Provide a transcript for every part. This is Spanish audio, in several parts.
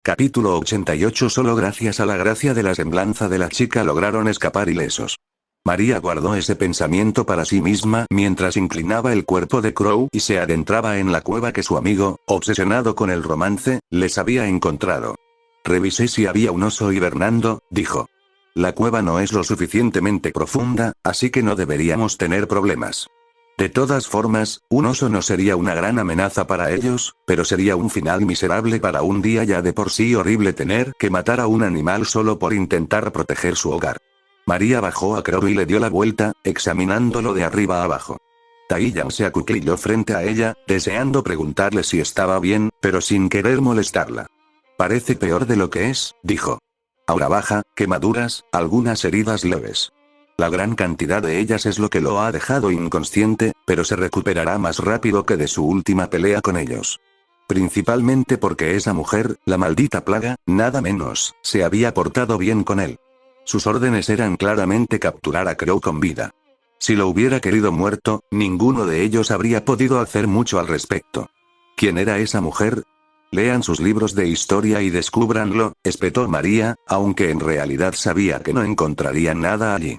Capítulo 88. Solo gracias a la gracia de la semblanza de la chica lograron escapar ilesos. María guardó ese pensamiento para sí misma mientras inclinaba el cuerpo de Crow y se adentraba en la cueva que su amigo, obsesionado con el romance, les había encontrado. Revisé si había un oso hibernando, dijo. La cueva no es lo suficientemente profunda, así que no deberíamos tener problemas. De todas formas, un oso no sería una gran amenaza para ellos, pero sería un final miserable para un día ya de por sí horrible tener que matar a un animal solo por intentar proteger su hogar. María bajó a Crow y le dio la vuelta, examinándolo de arriba a abajo. Taiyang se acuclilló frente a ella, deseando preguntarle si estaba bien, pero sin querer molestarla. Parece peor de lo que es, dijo. Aura baja, quemaduras, algunas heridas leves. La gran cantidad de ellas es lo que lo ha dejado inconsciente, pero se recuperará más rápido que de su última pelea con ellos. Principalmente porque esa mujer, la maldita plaga, nada menos, se había portado bien con él. Sus órdenes eran claramente capturar a Crow con vida. Si lo hubiera querido muerto, ninguno de ellos habría podido hacer mucho al respecto. ¿Quién era esa mujer? Lean sus libros de historia y descúbranlo, espetó María, aunque en realidad sabía que no encontrarían nada allí.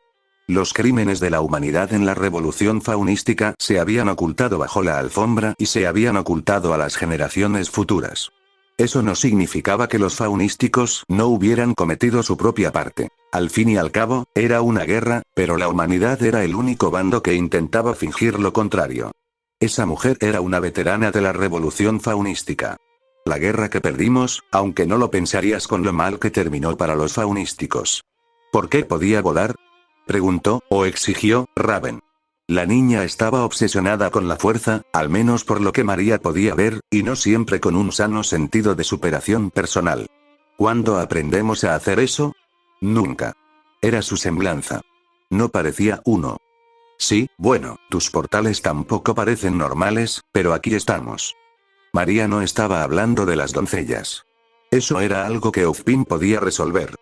Los crímenes de la humanidad en la revolución faunística se habían ocultado bajo la alfombra y se habían ocultado a las generaciones futuras. Eso no significaba que los faunísticos no hubieran cometido su propia parte. Al fin y al cabo, era una guerra, pero la humanidad era el único bando que intentaba fingir lo contrario. Esa mujer era una veterana de la revolución faunística. La guerra que perdimos, aunque no lo pensarías con lo mal que terminó para los faunísticos. ¿Por qué podía volar? Preguntó, o exigió, Raven. La niña estaba obsesionada con la fuerza, al menos por lo que María podía ver, y no siempre con un sano sentido de superación personal. ¿Cuándo aprendemos a hacer eso? Nunca. Era su semblanza. No parecía uno. Sí, bueno, tus portales tampoco parecen normales, pero aquí estamos. María no estaba hablando de las doncellas. Eso era algo que Ufpin podía resolver.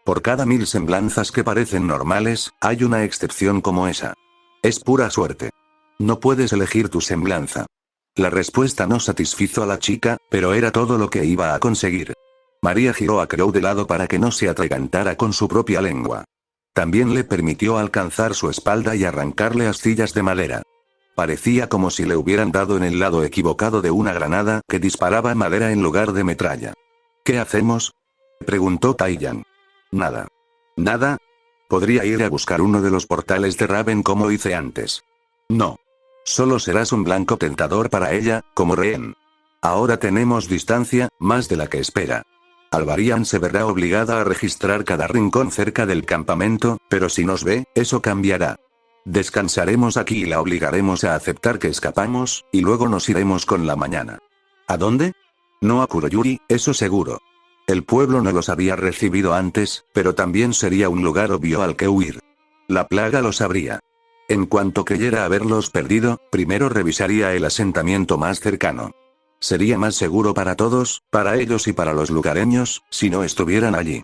Por cada 1000 semblanzas que parecen normales, hay una excepción como esa. Es pura suerte. No puedes elegir tu semblanza. La respuesta no satisfizo a la chica, pero era todo lo que iba a conseguir. María giró a Crow de lado para que no se atragantara con su propia lengua. También le permitió alcanzar su espalda y arrancarle astillas de madera. Parecía como si le hubieran dado en el lado equivocado de una granada que disparaba madera en lugar de metralla. ¿Qué hacemos? Preguntó Taiyang. Nada. ¿Nada? Podría ir a buscar uno de los portales de Raven como hice antes. No. Solo serás un blanco tentador para ella, como rehén. Ahora tenemos distancia, más de la que espera. Albarian se verá obligada a registrar cada rincón cerca del campamento, pero si nos ve, eso cambiará. Descansaremos aquí y la obligaremos a aceptar que escapamos, y luego nos iremos con la mañana. ¿A dónde? No a Kuroyuri, eso seguro. El pueblo no los había recibido antes, pero también sería un lugar obvio al que huir. La plaga lo sabría. En cuanto creyera haberlos perdido, primero revisaría el asentamiento más cercano. Sería más seguro para todos, para ellos y para los lugareños, si no estuvieran allí.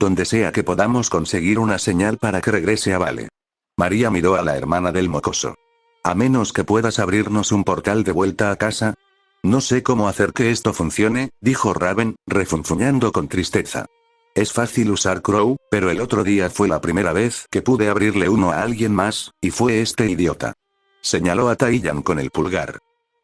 Donde sea que podamos conseguir una señal para que regrese a Vale. María miró a la hermana del mocoso. A menos que puedas abrirnos un portal de vuelta a casa. No sé cómo hacer que esto funcione, dijo Raven, refunfuñando con tristeza. Es fácil usar Crow, pero el otro día fue la primera vez que pude abrirle uno a alguien más, y fue este idiota. Señaló a Taiyang con el pulgar.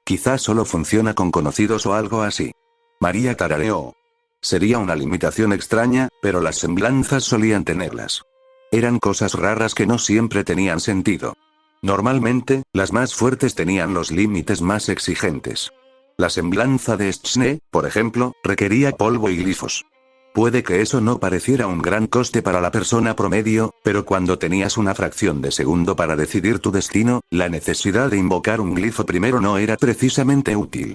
Quizás solo funciona con conocidos o algo así. María tarareó. Sería una limitación extraña, pero las semblanzas solían tenerlas. Eran cosas raras que no siempre tenían sentido. Normalmente, las más fuertes tenían los límites más exigentes. La semblanza de Schne, por ejemplo, requería polvo y glifos. Puede que eso no pareciera un gran coste para la persona promedio, pero cuando tenías una fracción de segundo para decidir tu destino, la necesidad de invocar un glifo primero no era precisamente útil.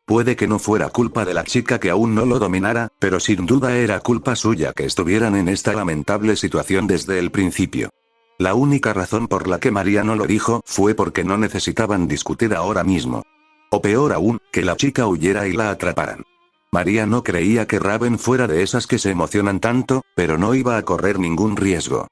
Puede que no fuera culpa de la chica que aún no lo dominara, pero sin duda era culpa suya que estuvieran en esta lamentable situación desde el principio. La única razón por la que María no lo dijo fue porque no necesitaban discutir ahora mismo. O peor aún, que la chica huyera y la atraparan. María no creía que Raven fuera de esas que se emocionan tanto, pero no iba a correr ningún riesgo.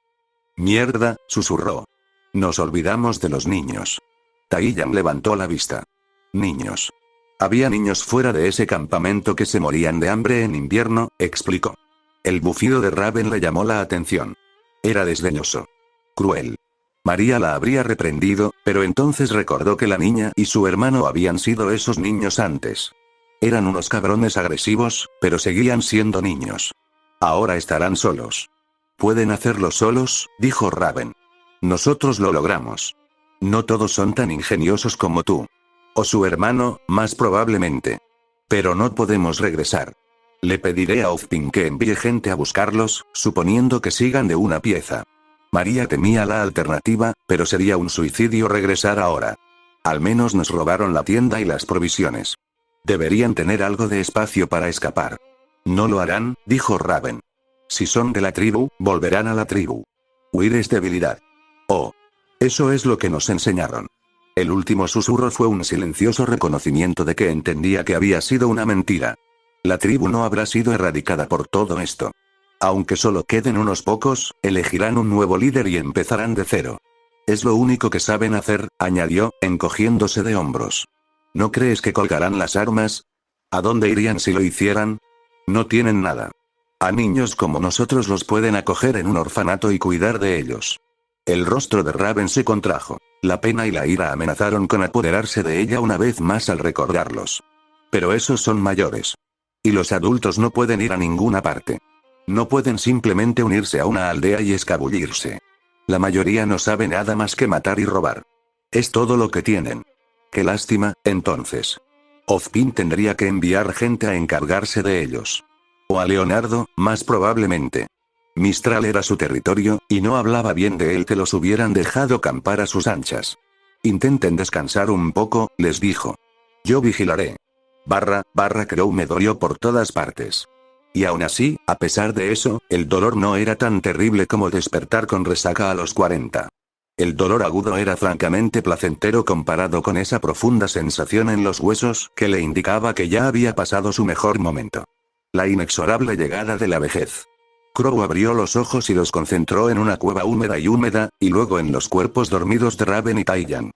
Mierda, susurró. Nos olvidamos de los niños. Taiyang levantó la vista. Niños. Había niños fuera de ese campamento que se morían de hambre en invierno, explicó. El bufido de Raven le llamó la atención. Era desdeñoso. Cruel. María la habría reprendido, pero entonces recordó que la niña y su hermano habían sido esos niños antes. Eran unos cabrones agresivos, pero seguían siendo niños. Ahora estarán solos. Pueden hacerlo solos, dijo Raven. Nosotros lo logramos. No todos son tan ingeniosos como tú. O su hermano, más probablemente. Pero no podemos regresar. Le pediré a Ozpin que envíe gente a buscarlos, suponiendo que sigan de una pieza. María temía la alternativa, pero sería un suicidio regresar ahora. Al menos nos robaron la tienda y las provisiones. Deberían tener algo de espacio para escapar. No lo harán, dijo Raven. Si son de la tribu, volverán a la tribu. Huir es debilidad. Oh. Eso es lo que nos enseñaron. El último susurro fue un silencioso reconocimiento de que entendía que había sido una mentira. La tribu no habrá sido erradicada por todo esto. Aunque solo queden unos pocos, elegirán un nuevo líder y empezarán de cero. Es lo único que saben hacer, añadió, encogiéndose de hombros. ¿No crees que colgarán las armas? ¿A dónde irían si lo hicieran? No tienen nada. A niños como nosotros los pueden acoger en un orfanato y cuidar de ellos. El rostro de Raven se contrajo. La pena y la ira amenazaron con apoderarse de ella una vez más al recordarlos. Pero esos son mayores. Y los adultos no pueden ir a ninguna parte. No pueden simplemente unirse a una aldea y escabullirse. La mayoría no sabe nada más que matar y robar. Es todo lo que tienen. Qué lástima, entonces. Ozpin tendría que enviar gente a encargarse de ellos. O a Leonardo, más probablemente. Mistral era su territorio, y no hablaba bien de él que los hubieran dejado campar a sus anchas. Intenten descansar un poco, les dijo. Yo vigilaré. Crow me dolió por todas partes. Y aún así, a pesar de eso, el dolor no era tan terrible como despertar con resaca a los 40. El dolor agudo era francamente placentero comparado con esa profunda sensación en los huesos que le indicaba que ya había pasado su mejor momento. La inexorable llegada de la vejez. Crow abrió los ojos y los concentró en una cueva húmeda, y luego en los cuerpos dormidos de Raven y Taiyan.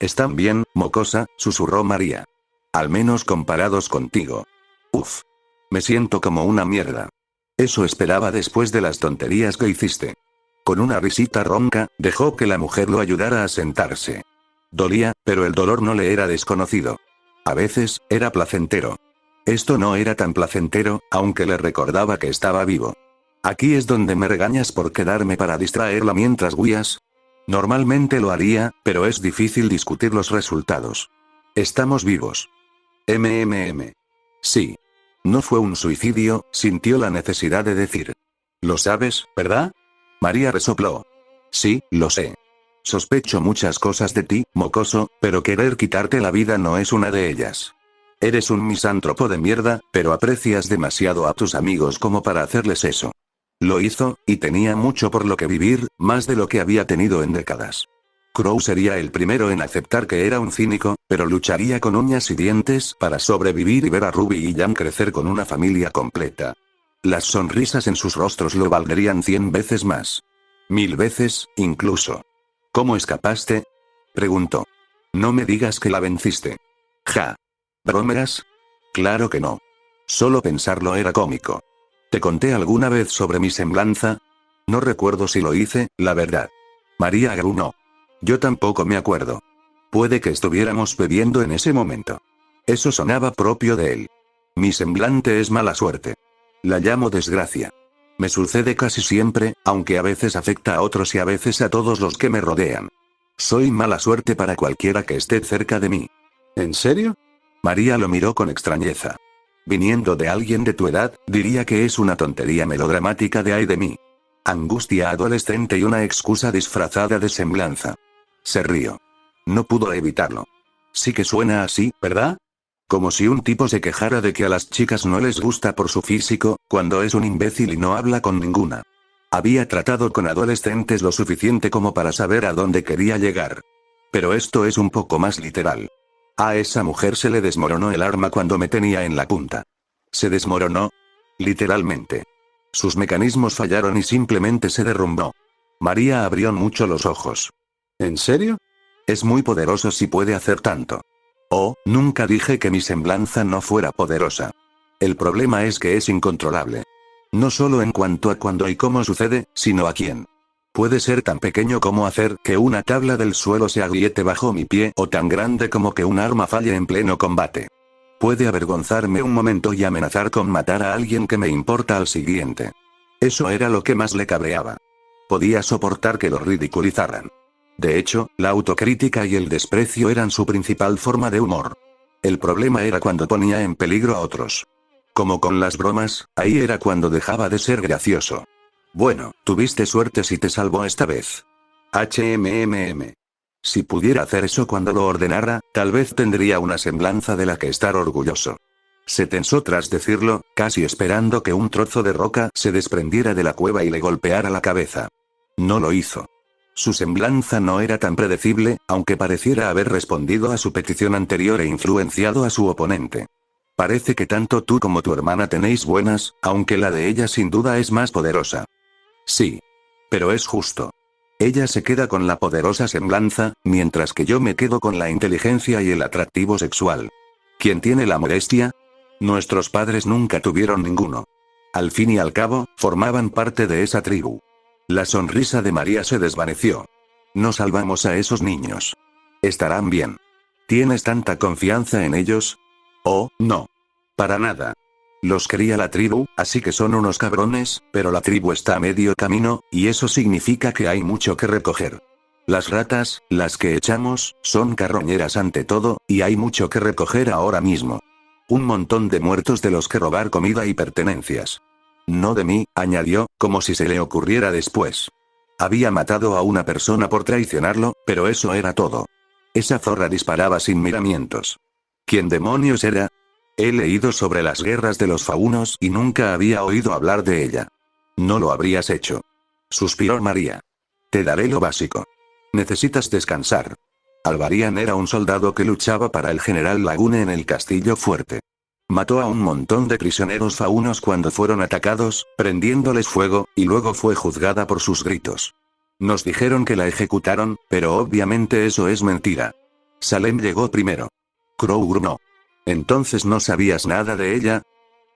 «Están bien, mocosa», susurró María. «Al menos comparados contigo. Uf. Me siento como una mierda». Eso esperaba después de las tonterías que hiciste. Con una risita ronca, dejó que la mujer lo ayudara a sentarse. Dolía, pero el dolor no le era desconocido. A veces, era placentero. Esto no era tan placentero, aunque le recordaba que estaba vivo. «Aquí es donde me regañas por quedarme para distraerla mientras guías». Normalmente lo haría, pero es difícil discutir los resultados. Estamos vivos. Sí. No fue un suicidio, sintió la necesidad de decir. Lo sabes, ¿verdad? María resopló. Sí, lo sé. Sospecho muchas cosas de ti, mocoso, pero querer quitarte la vida no es una de ellas. Eres un misántropo de mierda, pero aprecias demasiado a tus amigos como para hacerles eso. Lo hizo, y tenía mucho por lo que vivir, más de lo que había tenido en décadas. Crow sería el primero en aceptar que era un cínico, pero lucharía con uñas y dientes para sobrevivir y ver a Ruby y Jan crecer con una familia completa. Las sonrisas en sus rostros lo valdrían 100 veces más. 1000 veces, incluso. ¿Cómo escapaste?, preguntó. No me digas que la venciste. Ja. ¿Bromeras? Claro que no. Solo pensarlo era cómico. ¿Te conté alguna vez sobre mi semblanza? No recuerdo si lo hice, la verdad. María gruñó. Yo tampoco me acuerdo. Puede que estuviéramos bebiendo en ese momento. Eso sonaba propio de él. Mi semblante es mala suerte. La llamo desgracia. Me sucede casi siempre, aunque a veces afecta a otros y a veces a todos los que me rodean. Soy mala suerte para cualquiera que esté cerca de mí. ¿En serio? María lo miró con extrañeza. Viniendo de alguien de tu edad, diría que es una tontería melodramática de ay de mí. Angustia adolescente y una excusa disfrazada de semblanza. Se rió. No pudo evitarlo. Sí que suena así, ¿verdad? Como si un tipo se quejara de que a las chicas no les gusta por su físico, cuando es un imbécil y no habla con ninguna. Había tratado con adolescentes lo suficiente como para saber a dónde quería llegar. Pero esto es un poco más literal. A esa mujer se le desmoronó el arma cuando me tenía en la punta. ¿Se desmoronó? Literalmente. Sus mecanismos fallaron y simplemente se derrumbó. María abrió mucho los ojos. ¿En serio? Es muy poderoso si puede hacer tanto. Oh, nunca dije que mi semblanza no fuera poderosa. El problema es que es incontrolable. No solo en cuanto a cuándo y cómo sucede, sino a quién. Puede ser tan pequeño como hacer que una tabla del suelo se agriete bajo mi pie o tan grande como que un arma falle en pleno combate. Puede avergonzarme un momento y amenazar con matar a alguien que me importa al siguiente. Eso era lo que más le cabreaba. Podía soportar que lo ridiculizaran. De hecho, la autocrítica y el desprecio eran su principal forma de humor. El problema era cuando ponía en peligro a otros. Como con las bromas, ahí era cuando dejaba de ser gracioso. Bueno, tuviste suerte si te salvó esta vez. HMMM. Si pudiera hacer eso cuando lo ordenara, tal vez tendría una semblanza de la que estar orgulloso. Se tensó tras decirlo, casi esperando que un trozo de roca se desprendiera de la cueva y le golpeara la cabeza. No lo hizo. Su semblanza no era tan predecible, aunque pareciera haber respondido a su petición anterior e influenciado a su oponente. Parece que tanto tú como tu hermana tenéis buenas, aunque la de ella sin duda es más poderosa. Sí. Pero es justo. Ella se queda con la poderosa semblanza, mientras que yo me quedo con la inteligencia y el atractivo sexual. ¿Quién tiene la modestia? Nuestros padres nunca tuvieron ninguno. Al fin y al cabo, formaban parte de esa tribu. La sonrisa de María se desvaneció. No salvamos a esos niños. Estarán bien. ¿Tienes tanta confianza en ellos? Oh, no. Para nada. Los cría la tribu, así que son unos cabrones, pero la tribu está a medio camino, y eso significa que hay mucho que recoger. Las ratas, las que echamos, son carroñeras ante todo, y hay mucho que recoger ahora mismo. Un montón de muertos de los que robar comida y pertenencias. No de mí, añadió, como si se le ocurriera después. Había matado a una persona por traicionarlo, pero eso era todo. Esa zorra disparaba sin miramientos. ¿Quién demonios era? He leído sobre las guerras de los faunos y nunca había oído hablar de ella. No lo habrías hecho. Suspiró María. Te daré lo básico. Necesitas descansar. Alvarian era un soldado que luchaba para el general Lagune en el castillo fuerte. Mató a un montón de prisioneros faunos cuando fueron atacados, prendiéndoles fuego, y luego fue juzgada por sus gritos. Nos dijeron que la ejecutaron, pero obviamente eso es mentira. Salem llegó primero. Crow gruñó. ¿Entonces no sabías nada de ella?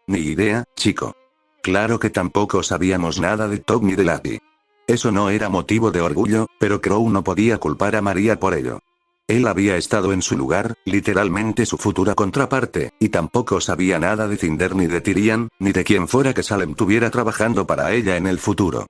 Ni idea, chico. Claro que tampoco sabíamos nada de Top ni de Lappy. Eso no era motivo de orgullo, pero Crow no podía culpar a María por ello. Él había estado en su lugar, literalmente su futura contraparte, y tampoco sabía nada de Cinder ni de Tyrian, ni de quien fuera que Salem tuviera trabajando para ella en el futuro.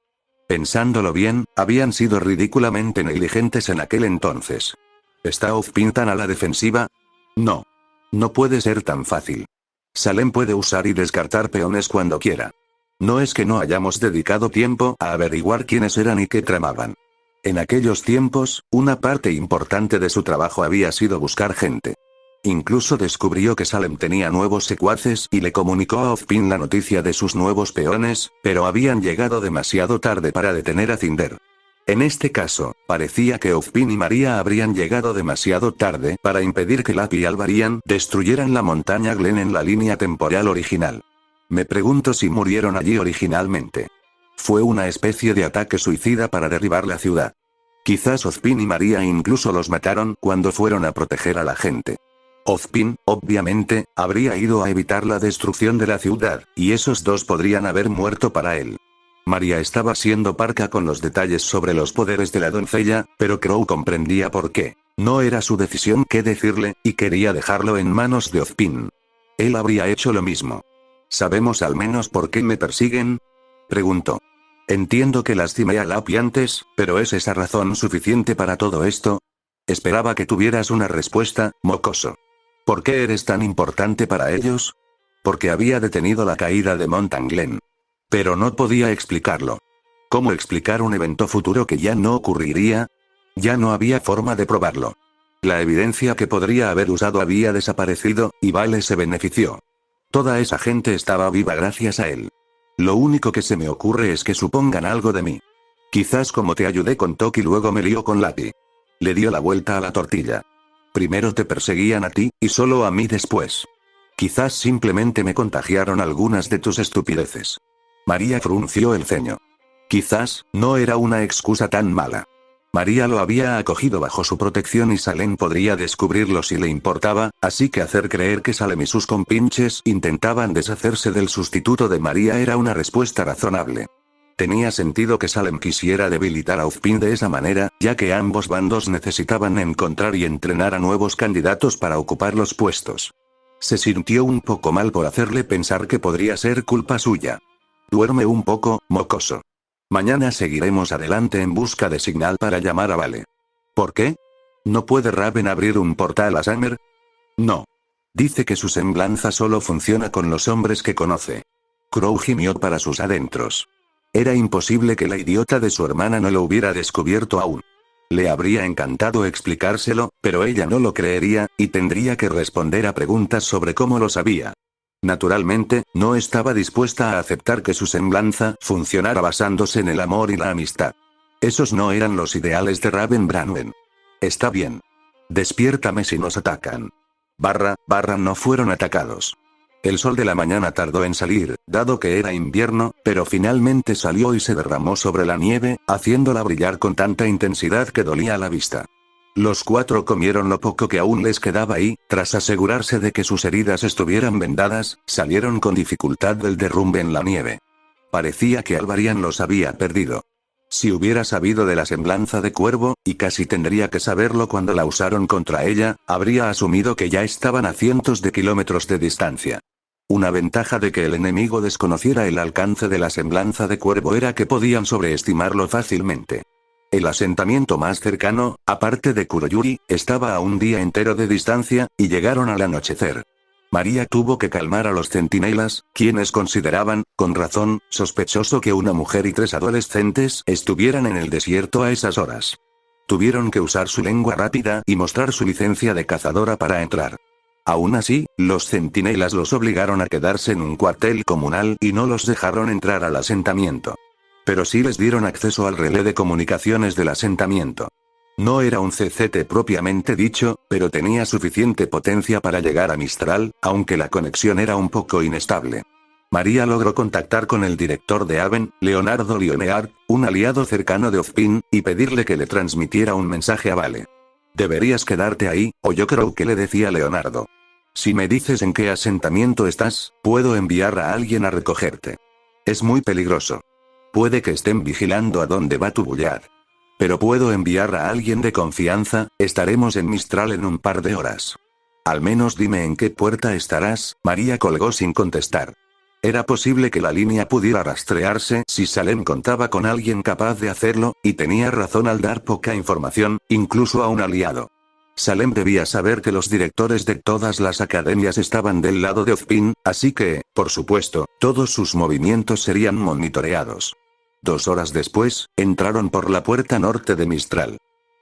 Pensándolo bien, habían sido ridículamente negligentes en aquel entonces. ¿Está Ozpin tan a la defensiva? No. No puede ser tan fácil. Salem puede usar y descartar peones cuando quiera. No es que no hayamos dedicado tiempo a averiguar quiénes eran y qué tramaban. En aquellos tiempos, una parte importante de su trabajo había sido buscar gente. Incluso descubrió que Salem tenía nuevos secuaces y le comunicó a Ozpin la noticia de sus nuevos peones, pero habían llegado demasiado tarde para detener a Cinder. En este caso, parecía que Ozpin y María habrían llegado demasiado tarde para impedir que Lappy y Alvarian destruyeran la montaña Glen en la línea temporal original. Me pregunto si murieron allí originalmente. Fue una especie de ataque suicida para derribar la ciudad. Quizás Ozpin y María incluso los mataron cuando fueron a proteger a la gente. Ozpin, obviamente, habría ido a evitar la destrucción de la ciudad, y esos dos podrían haber muerto para él. María estaba siendo parca con los detalles sobre los poderes de la doncella, pero Crow comprendía por qué. No era su decisión qué decirle, y quería dejarlo en manos de Ozpin. Él habría hecho lo mismo. ¿Sabemos al menos por qué me persiguen? Preguntó. Entiendo que lastimé a Lappy antes, pero ¿es esa razón suficiente para todo esto? Esperaba que tuvieras una respuesta, mocoso. ¿Por qué eres tan importante para ellos? Porque había detenido la caída de Mountain Glen. Pero no podía explicarlo. ¿Cómo explicar un evento futuro que ya no ocurriría? Ya no había forma de probarlo. La evidencia que podría haber usado había desaparecido, y Vale se benefició. Toda esa gente estaba viva gracias a él. Lo único que se me ocurre es que supongan algo de mí. Quizás como te ayudé con Toki y luego me lío con Lappy. Le dio la vuelta a la tortilla. Primero te perseguían a ti, y solo a mí después. Quizás simplemente me contagiaron algunas de tus estupideces. María frunció el ceño. Quizás, no era una excusa tan mala. María lo había acogido bajo su protección y Salem podría descubrirlo si le importaba, así que hacer creer que Salem y sus compinches intentaban deshacerse del sustituto de María era una respuesta razonable. Tenía sentido que Salem quisiera debilitar a Ozpin de esa manera, ya que ambos bandos necesitaban encontrar y entrenar a nuevos candidatos para ocupar los puestos. Se sintió un poco mal por hacerle pensar que podría ser culpa suya. Duerme un poco, mocoso. Mañana seguiremos adelante en busca de señal para llamar a Vale. ¿Por qué? ¿No puede Raven abrir un portal a Summer? No. Dice que su semblanza solo funciona con los hombres que conoce. Crow gimió para sus adentros. Era imposible que la idiota de su hermana no lo hubiera descubierto aún. Le habría encantado explicárselo, pero ella no lo creería, y tendría que responder a preguntas sobre cómo lo sabía. Naturalmente, no estaba dispuesta a aceptar que su semblanza funcionara basándose en el amor y la amistad. Esos no eran los ideales de Raven Branwen. Está bien. Despiértame si nos atacan. No fueron atacados. El sol de la mañana tardó en salir, dado que era invierno, pero finalmente salió y se derramó sobre la nieve, haciéndola brillar con tanta intensidad que dolía la vista. Los cuatro comieron lo poco que aún les quedaba y, tras asegurarse de que sus heridas estuvieran vendadas, salieron con dificultad del derrumbe en la nieve. Parecía que Alvarian los había perdido. Si hubiera sabido de la semblanza de cuervo, y casi tendría que saberlo cuando la usaron contra ella, habría asumido que ya estaban a cientos de kilómetros de distancia. Una ventaja de que el enemigo desconociera el alcance de la semblanza de cuervo era que podían sobreestimarlo fácilmente. El asentamiento más cercano, aparte de Kuroyuri, estaba a un día entero de distancia, y llegaron al anochecer. María tuvo que calmar a los centinelas, quienes consideraban, con razón, sospechoso que una mujer y 3 adolescentes estuvieran en el desierto a esas horas. Tuvieron que usar su lengua rápida y mostrar su licencia de cazadora para entrar. Aún así, los centinelas los obligaron a quedarse en un cuartel comunal y no los dejaron entrar al asentamiento. Pero sí les dieron acceso al relé de comunicaciones del asentamiento. No era un CCT propiamente dicho, pero tenía suficiente potencia para llegar a Mistral, aunque la conexión era un poco inestable. María logró contactar con el director de Haven, Leonardo Lioneard, un aliado cercano de Ozpin, y pedirle que le transmitiera un mensaje a Vale. Deberías quedarte ahí, o yo creo que le decía Leonardo. Si me dices en qué asentamiento estás, puedo enviar a alguien a recogerte. Es muy peligroso. Puede que estén vigilando a dónde va tu bullar. Pero puedo enviar a alguien de confianza, estaremos en Mistral en un par de horas. Al menos dime en qué puerta estarás. María colgó sin contestar. Era posible que la línea pudiera rastrearse si Salem contaba con alguien capaz de hacerlo, y tenía razón al dar poca información, incluso a un aliado. Salem debía saber que los directores de todas las academias estaban del lado de Ozpin, así que, por supuesto, todos sus movimientos serían monitoreados. 2 horas después, entraron por la puerta norte de Mistral.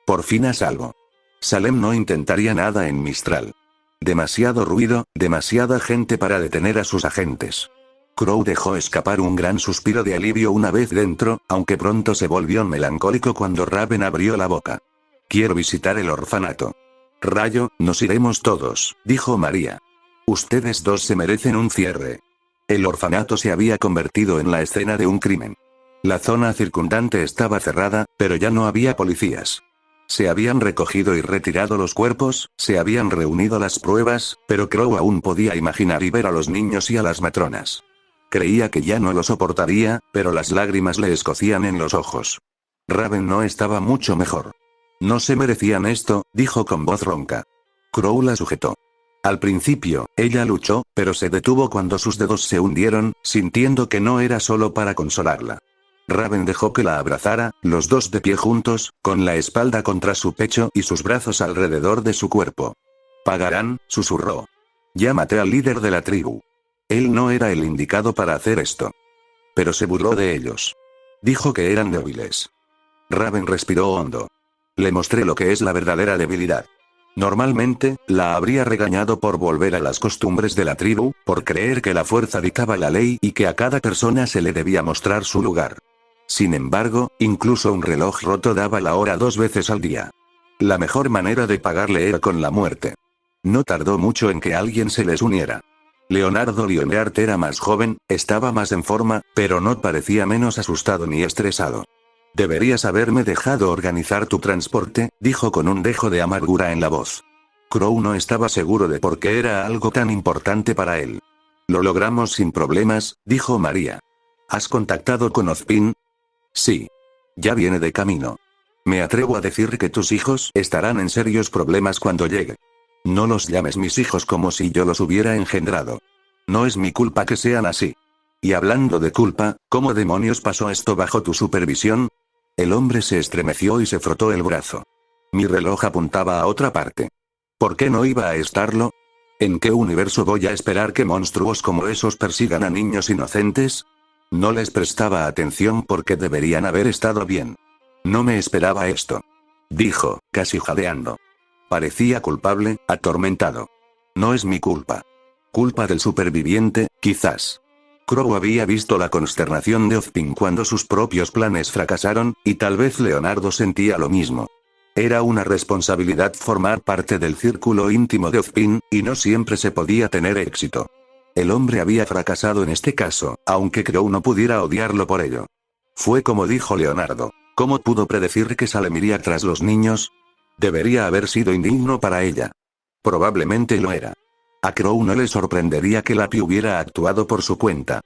Por fin a salvo. Salem no intentaría nada en Mistral. Demasiado ruido, demasiada gente para detener a sus agentes. Crow dejó escapar un gran suspiro de alivio una vez dentro, aunque pronto se volvió melancólico cuando Raven abrió la boca. Quiero visitar el orfanato. Rayo, nos iremos todos, dijo María. Ustedes dos se merecen un cierre. El orfanato se había convertido en la escena de un crimen. La zona circundante estaba cerrada, pero ya no había policías. Se habían recogido y retirado los cuerpos, se habían reunido las pruebas, pero Crow aún podía imaginar y ver a los niños y a las matronas. Creía que ya no lo soportaría, pero las lágrimas le escocían en los ojos. Raven no estaba mucho mejor. No se merecían esto, dijo con voz ronca. Crow la sujetó. Al principio, ella luchó, pero se detuvo cuando sus dedos se hundieron, sintiendo que no era solo para consolarla. Raven dejó que la abrazara, los dos de pie juntos, con la espalda contra su pecho y sus brazos alrededor de su cuerpo. Pagarán, susurró. Ya maté al líder de la tribu. Él no era el indicado para hacer esto. Pero se burló de ellos. Dijo que eran débiles. Raven respiró hondo. Le mostré lo que es la verdadera debilidad. Normalmente, la habría regañado por volver a las costumbres de la tribu, por creer que la fuerza dictaba la ley y que a cada persona se le debía mostrar su lugar. Sin embargo, incluso un reloj roto daba la hora 2 veces al día. La mejor manera de pagarle era con la muerte. No tardó mucho en que alguien se les uniera. Leonardo Lionheart era más joven, estaba más en forma, pero no parecía menos asustado ni estresado. Deberías haberme dejado organizar tu transporte, dijo con un dejo de amargura en la voz. Crow no estaba seguro de por qué era algo tan importante para él. Lo logramos sin problemas, dijo María. ¿Has contactado con Ozpin? Sí. Ya viene de camino. Me atrevo a decir que tus hijos estarán en serios problemas cuando llegue. No los llames mis hijos como si yo los hubiera engendrado. No es mi culpa que sean así. Y hablando de culpa, ¿cómo demonios pasó esto bajo tu supervisión? El hombre se estremeció y se frotó el brazo. Mi reloj apuntaba a otra parte. ¿Por qué no iba a estarlo? ¿En qué universo voy a esperar que monstruos como esos persigan a niños inocentes? No les prestaba atención porque deberían haber estado bien. No me esperaba esto. Dijo, casi jadeando. Parecía culpable, atormentado. No es mi culpa. Culpa del superviviente, quizás. Crow había visto la consternación de Ozpin cuando sus propios planes fracasaron, y tal vez Leonardo sentía lo mismo. Era una responsabilidad formar parte del círculo íntimo de Ozpin, y no siempre se podía tener éxito. El hombre había fracasado en este caso, aunque Crow no pudiera odiarlo por ello. Fue como dijo Leonardo. ¿Cómo pudo predecir que Salem iría tras los niños? Debería haber sido indigno para ella. Probablemente lo era. A Crow no le sorprendería que Lapi hubiera actuado por su cuenta.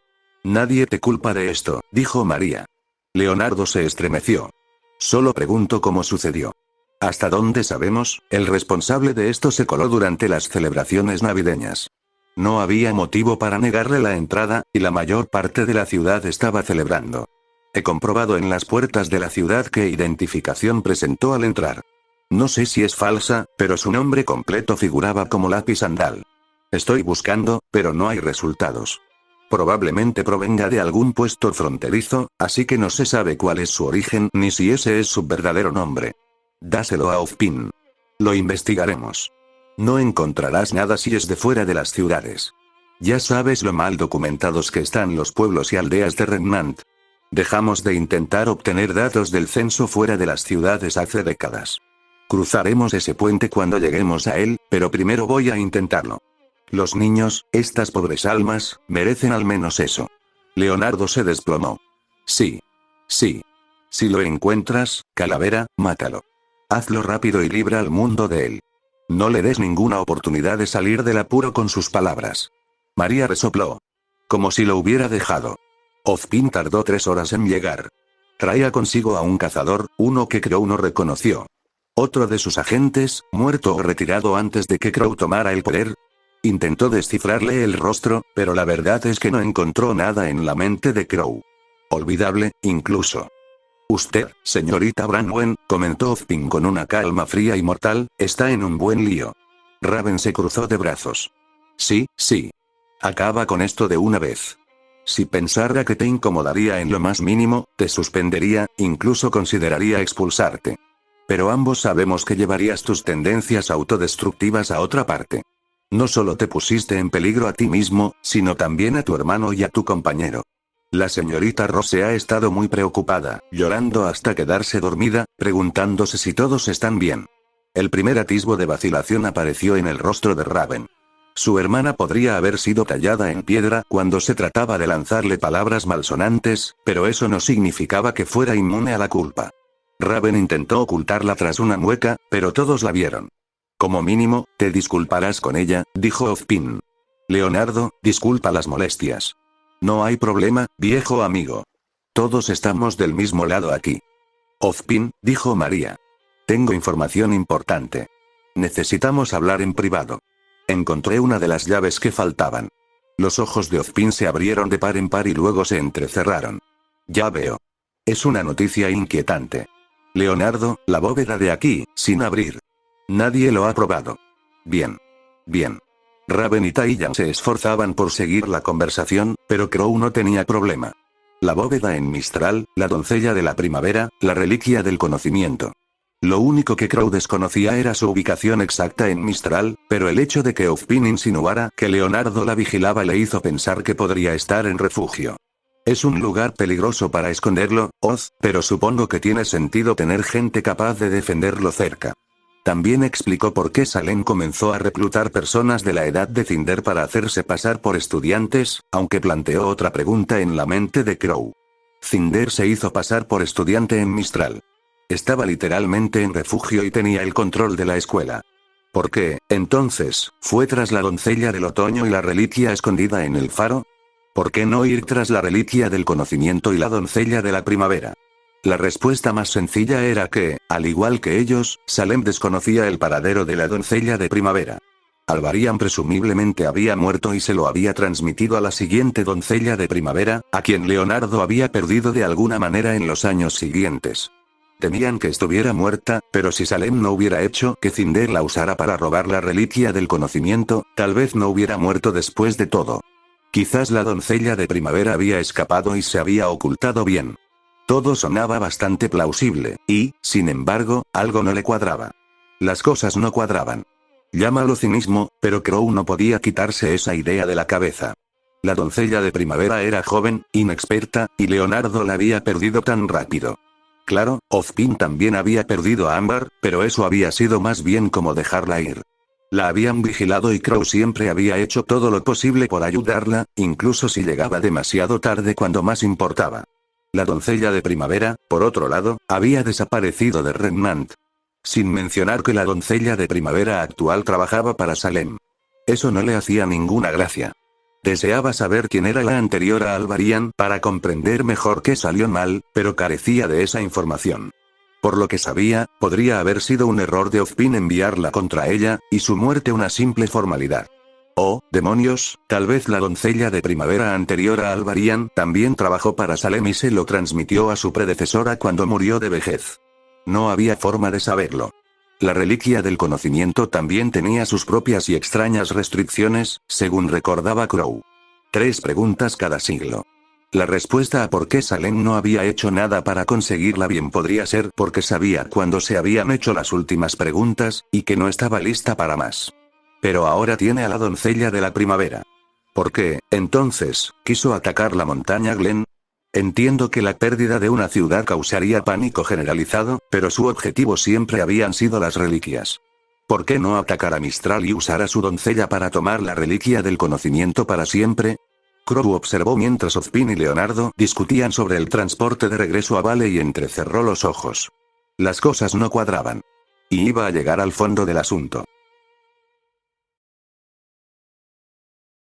Nadie te culpa de esto, dijo María. Leonardo se estremeció. Solo pregunto cómo sucedió. Hasta dónde sabemos, el responsable de esto se coló durante las celebraciones navideñas. No había motivo para negarle la entrada, y la mayor parte de la ciudad estaba celebrando. He comprobado en las puertas de la ciudad qué identificación presentó al entrar. No sé si es falsa, pero su nombre completo figuraba como Lápiz Sandal. Estoy buscando, pero no hay resultados. Probablemente provenga de algún puesto fronterizo, así que no se sabe cuál es su origen ni si ese es su verdadero nombre. Dáselo a Ozpin. Lo investigaremos. No encontrarás nada si es de fuera de las ciudades. Ya sabes lo mal documentados que están los pueblos y aldeas de Remnant. Dejamos de intentar obtener datos del censo fuera de las ciudades hace décadas. Cruzaremos ese puente cuando lleguemos a él, pero primero voy a intentarlo. Los niños, estas pobres almas, merecen al menos eso. Leonardo se desplomó. Sí. Sí. Si lo encuentras, calavera, mátalo. Hazlo rápido y libra al mundo de él. No le des ninguna oportunidad de salir del apuro con sus palabras. María resopló. Como si lo hubiera dejado. Ozpin tardó 3 horas en llegar. Traía consigo a un cazador, uno que Crow no reconoció. Otro de sus agentes, muerto o retirado antes de que Crow tomara el poder. Intentó descifrarle el rostro, pero la verdad es que no encontró nada en la mente de Crow. Olvidable, incluso. Usted, señorita Branwen, comentó Ozpin con una calma fría y mortal, está en un buen lío. Raven se cruzó de brazos. Sí, sí. Acaba con esto de una vez. Si pensara que te incomodaría en lo más mínimo, te suspendería, incluso consideraría expulsarte. Pero ambos sabemos que llevarías tus tendencias autodestructivas a otra parte. No solo te pusiste en peligro a ti mismo, sino también a tu hermano y a tu compañero. La señorita Rose ha estado muy preocupada, llorando hasta quedarse dormida, preguntándose si todos están bien. El primer atisbo de vacilación apareció en el rostro de Raven. Su hermana podría haber sido tallada en piedra cuando se trataba de lanzarle palabras malsonantes, pero eso no significaba que fuera inmune a la culpa. Raven intentó ocultarla tras una mueca, pero todos la vieron. Como mínimo, te disculparás con ella, dijo Ozpin. Leonardo, disculpa las molestias. No hay problema, viejo amigo. Todos estamos del mismo lado aquí. Ozpin, dijo María. Tengo información importante. Necesitamos hablar en privado. Encontré una de las llaves que faltaban. Los ojos de Ozpin se abrieron de par en par y luego se entrecerraron. Ya veo. Es una noticia inquietante. Leonardo, la bóveda de aquí, sin abrir. Nadie lo ha probado. Bien. Bien. Raven y Taiyan se esforzaban por seguir la conversación, pero Crow no tenía problema. La bóveda en Mistral, la doncella de la primavera, la reliquia del conocimiento. Lo único que Crow desconocía era su ubicación exacta en Mistral, pero el hecho de que Ozpin insinuara que Leonardo la vigilaba le hizo pensar que podría estar en refugio. Es un lugar peligroso para esconderlo, Oz, pero supongo que tiene sentido tener gente capaz de defenderlo cerca. También explicó por qué Salem comenzó a reclutar personas de la edad de Cinder para hacerse pasar por estudiantes, aunque planteó otra pregunta en la mente de Crow. Cinder se hizo pasar por estudiante en Mistral. Estaba literalmente en refugio y tenía el control de la escuela. ¿Por qué, entonces, fue tras la doncella del otoño y la reliquia escondida en el faro? ¿Por qué no ir tras la reliquia del conocimiento y la doncella de la primavera? La respuesta más sencilla era que, al igual que ellos, Salem desconocía el paradero de la doncella de primavera. Albarian presumiblemente había muerto y se lo había transmitido a la siguiente doncella de primavera, a quien Leonardo había perdido de alguna manera en los años siguientes. Temían que estuviera muerta, pero si Salem no hubiera hecho que Cinder la usara para robar la reliquia del conocimiento, tal vez no hubiera muerto después de todo. Quizás la doncella de primavera había escapado y se había ocultado bien. Todo sonaba bastante plausible, y, sin embargo, algo no le cuadraba. Las cosas no cuadraban. Llámalo cinismo, pero Crow no podía quitarse esa idea de la cabeza. La doncella de primavera era joven, inexperta, y Leonardo la había perdido tan rápido. Claro, Ozpin también había perdido a Ámbar, pero eso había sido más bien como dejarla ir. La habían vigilado y Crow siempre había hecho todo lo posible por ayudarla, incluso si llegaba demasiado tarde cuando más importaba. La doncella de primavera, por otro lado, había desaparecido de Remnant. Sin mencionar que la doncella de primavera actual trabajaba para Salem. Eso no le hacía ninguna gracia. Deseaba saber quién era la anterior a Albarian para comprender mejor qué salió mal, pero carecía de esa información. Por lo que sabía, podría haber sido un error de Ozpin enviarla contra ella, y su muerte una simple formalidad. Oh, demonios, tal vez la doncella de primavera anterior a Albarian también trabajó para Salem y se lo transmitió a su predecesora cuando murió de vejez. No había forma de saberlo. La reliquia del conocimiento también tenía sus propias y extrañas restricciones, según recordaba Crow. 3 preguntas cada siglo. La respuesta a por qué Salem no había hecho nada para conseguirla bien podría ser porque sabía cuándo se habían hecho las últimas preguntas, y que no estaba lista para más. Pero ahora tiene a la doncella de la primavera. ¿Por qué, entonces, quiso atacar la montaña Glen? Entiendo que la pérdida de una ciudad causaría pánico generalizado, pero su objetivo siempre habían sido las reliquias. ¿Por qué no atacar a Mistral y usar a su doncella para tomar la reliquia del conocimiento para siempre? Crow observó mientras Ozpin y Leonardo discutían sobre el transporte de regreso a Vale y entrecerró los ojos. Las cosas no cuadraban. Y iba a llegar al fondo del asunto.